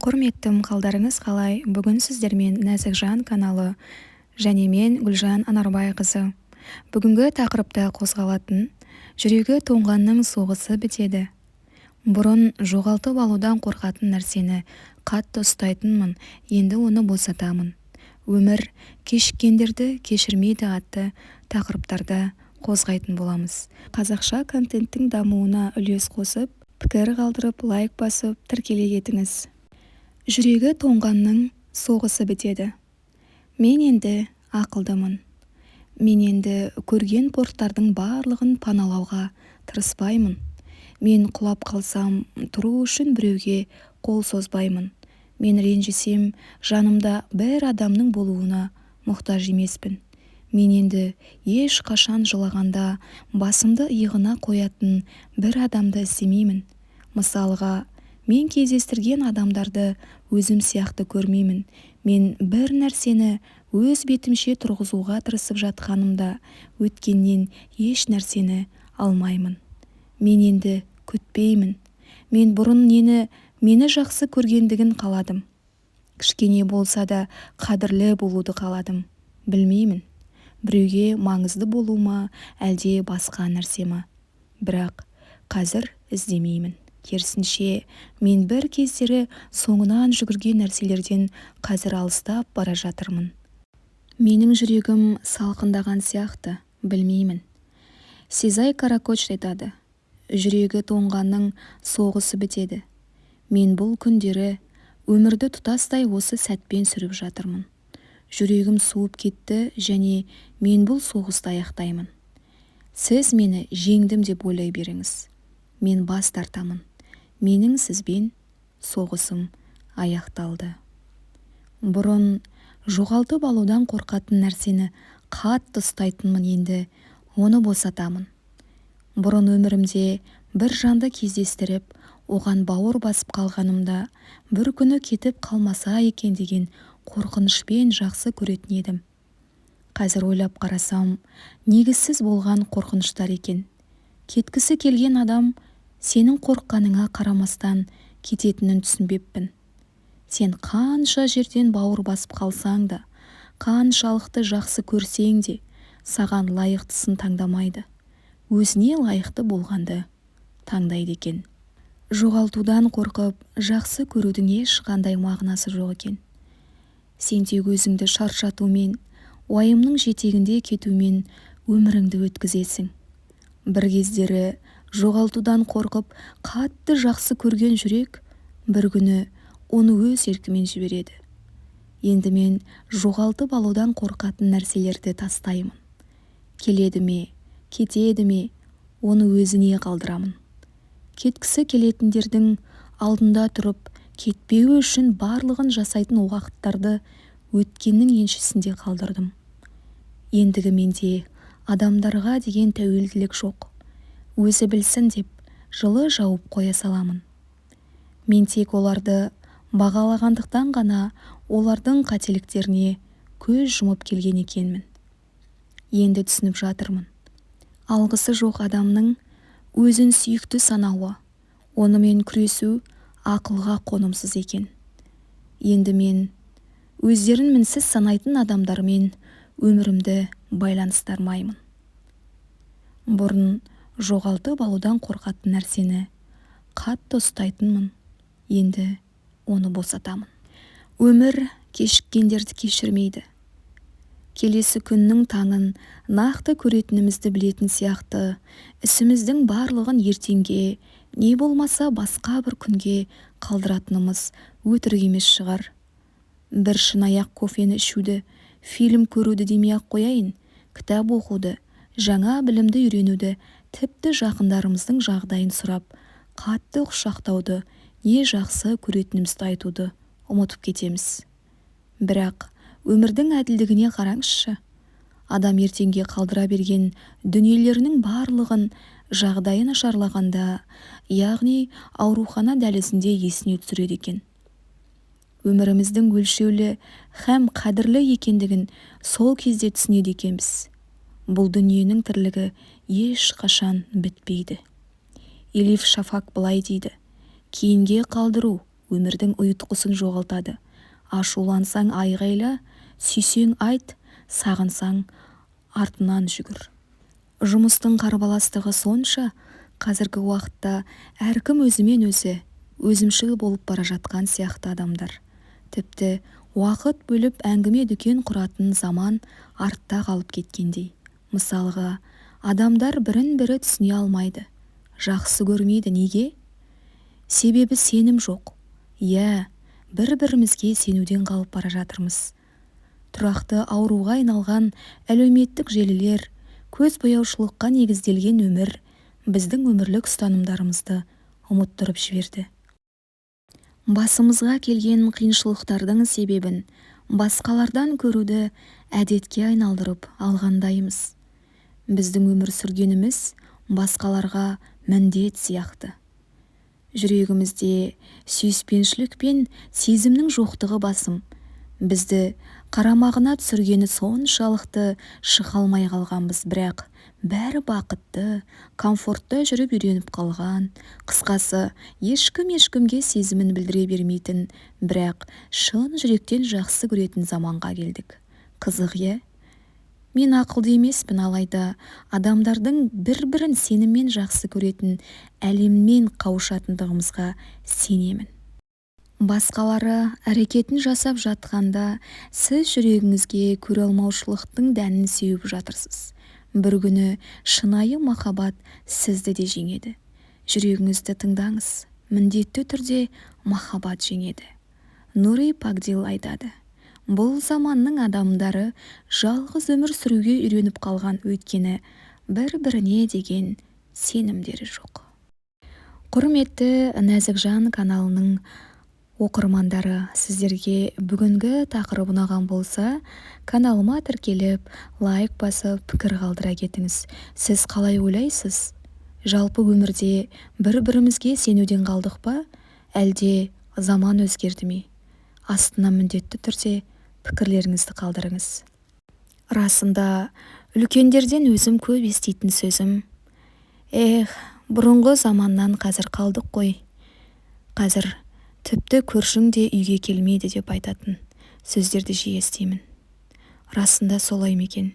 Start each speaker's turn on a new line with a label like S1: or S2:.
S1: Құрметтім, қалдарыңыз қалай? Бүгін сіздермен Нәзік Жан каналы және мен Гүлжан Анарбайқызы. Бүгінгі тақырыпта қозғалатын жүрегі тоңғанның соғысы бітеді. Бұрын жоғалтып алудан қорқатын нәрсені қатты ұстайтынмын, енді оны босатамын. Өмір кешіккендерді кешірмейді атты тақырыптарда қозғайтын боламыз. Қазақша контенттің дамуына үлес қосып, пікір қалдырып, лайк басып, тіркеле кетіңіз. Жүрегі тоңғанның соғысы бітеді. Мен енді ақылдымын. Мен енді көрген порттардың барлығын паналауға тырыспаймын. Мен құлап қалсам, тұру үшін біреуге қол созбаймын. Мен ренжісем, жанымда бір адамның болуына мұқтаж емеспін. Мен енді еш қашан жылағанда басымды иығына қоятын бір адамды іздемеймін. Мысалға, мен кездестірген адамдарды өзім сияқты көрмеймін. Мен бір нәрсені өз бетімше тұрғызуға тырысып жатқанымда өткеннен еш нәрсені алмаймын. Мен енді күтпеймін. Мен бұрын мені жақсы көргендігін қаладым. Кішкене болса да қадірлі болуды қаладым. Білмеймін, біреуге маңызды болу ма, әлде басқа нәрсе ма. Бірақ қазір іздемеймін. Керісінше, мен бір кездері соңынан жүгірген нәрселерден қазір алыстап бара жатырмын. Менің жүрегім салқындаған сияқты, білмеймін. Сезай Каракоч айтады, жүрегі тоңғанның соғысы бітеді. Мен бұл күндері өмірді тұтастай осы сәтпен сүріп жатырмын. Жүрегім суып кетті және мен бұл соғысты аяқтаймын. Сіз мені жеңдім деп ойлай беріңіз. Мен бас тартамын. Менің сізбен соғысым аяқталды. Бұрын жоғалтып алудан қорқатын нәрсені қатты ұстайтынмын, енді оны босатамын. Бұрын өмірімде бір жанды кездестіріп, оған бауыр басып қалғанымда, бір күні кетіп қалмаса екен деген қорқынышпен жақсы көретін едім. Қазір ойлап қарасам, негізсіз болған қорқыныштар екен. Кеткісі келген адам сенің қорыққаныңа қарамастан кететінін түсінбеппін. Сен қанша жерден бауыр басып қалсаң да, қаншалықты жақсы көрсең де, саған лайықтысын таңдамайды. Өзіне лайықты болғанды таңдайды екен. Жоғалтудан қорқып, жақсы көрудің ешқандай мағынасы жоқ екен. Сен тек өзіңді шаршатумен, уайымның жетегінде кетумен өміріңді өткізесің. Бір кездері жоғалтудан қорқып, қатты жақсы көрген жүрек бір күні оны өз еркімен жібереді. Енді мен жоғалтып алудан қорқатын нәрселерді тастаймын. Келеді ме, кетеді ме, оны өзіне қалдырамын. Кеткісі келетіндердің алдында тұрып, кетпеуі үшін барлығын жасайтын уақыттарды өткеннің еншісінде қалдырдым. Ендігі менде адамдарға деген тәуелділік жоқ. Өзі білсін деп жылы жауып қоя саламын. Мен тек оларды бағалағандықтан ғана олардың қателіктеріне көз жұмып келген екенмін. Енді түсініп жатырмын. Алғысы жоқ адамның өзін сүйікті санауы, онымен күресу ақылға қонымсыз екен. Енді мен өздерін мінсіз санайтын адамдармен өмірімді байланыстырмаймын. Бұрын жоғалтып алудан қорқатын нәрсені қатты ұстайтынмын, енді оны босатамын. Өмір кешіккендерді кешірмейді. Келесі күннің таңын нақты көретінімізді білетін сияқты, ісіміздің барлығын ертеңге, не болмаса басқа бір күнге қалдыратынымыз өтірік емес шығар. Бір шынаяқ кофені ішуді, фильм көруді демей-ақ қояйын, кітап оқуды, жаңа білімді үйренуді, тіпті жақындарымыздың жағдайын сұрап, қатты құшақтауды, не жақсы көретінімізді айтуды ұмытып кетеміз. Бірақ өмірдің әділдігіне қараңызшы. Адам ертеңге қалдыра берген дүниелерінің барлығын жағдайы нашарлағанда, яғни аурухана дәлізінде есіне түсіреді екен. Өміріміздің өлшеулі һәм қадірлі екендігін сол кезде түсінеді екенбіз. Бұл дүниенің тірлігі еш қашан бітпейді. Элиф Шафак былай дейді: кейінге қалдыру өмірдің ұйытқысын жоғалтады. Ашулансаң айғайла, сүйсең айт, сағынсаң артынан жүгір. Жұмыстың қарбаластығы сонша, қазіргі уақытта әркім өзімен өзі, өзімшіл болып бара жатқан сияқты адамдар. Тіпті уақыт бөліп әңгіме дүкен құратын заман артта қалып кеткендей. Мысалға, адамдар бірін-бірі түсіне алмайды, жақсы көрмейді. Неге? Себебі сенім жоқ. Бір-бірімізге сенуден қалып бара жатырмыз. Тұрақты ауруға айналған әлеуметтік желілер, көзбояушылыққа негізделген өмір біздің өмірлік ұстанымдарымызды ұмыттырып жіберді. Басымызға келген қиыншылықтардың себебін басқалардан көруді әдетке айналдырып алғандаймыз. Біздің өмір сүргеніміз басқаларға міндет сияқты. Жүрегімізде сүйіспеншілік пен сезімнің жоқтығы басым. Бізді қарамағына түсіргені соншалықты шыға алмай қалғанбыз, бірақ бәрі бақытты, комфортта жүріп үйреніп қалған. Қысқасы, ешкімге сезімін білдіре бермейтін, бірақ шын жүректен жақсы көретін заманға келдік. Қызық, Мен ақылды емеспін, алайда адамдардың бір-бірін сеніммен жақсы көретін әлеммен қауышатындығымызға сенемін. Басқалары әрекетін жасап жатқанда, сіз жүрегіңізге көре алмаушылықтың дәнін сеуіп жатырсыз. Бір күні шынайы махаббат сізді де жеңеді. Жүрегіңізді тыңдаңыз, міндетті түрде махаббат жеңеді. Нури Пагдил айтады: бұл заманның адамдары жалғыз өмір сүруге үйреніп қалған, өйткені бір-біріне деген сенімдері жоқ. Құрметті Нәзік Жан каналының оқырмандары, сіздерге бүгінгі тақырып ұнаған болса, каналыма тіркеліп, лайк басып, пікір қалдыра кетіңіз. Сіз қалай ойлайсыз? Жалпы өмірде бір-бірімізге сенуден қалдық па, әлде заман өзгерді ме? Астына міндетті түрде пікірлеріңізді қалдырыңыз. Расында, үлкендерден өзім көп еститін сөзім: бұрынғы заманнан қазір қалдық қой. Қазір тіпті көршің де үйге келмейді деп айтатын сөздерді жиі естимін. Расында солай ма екен?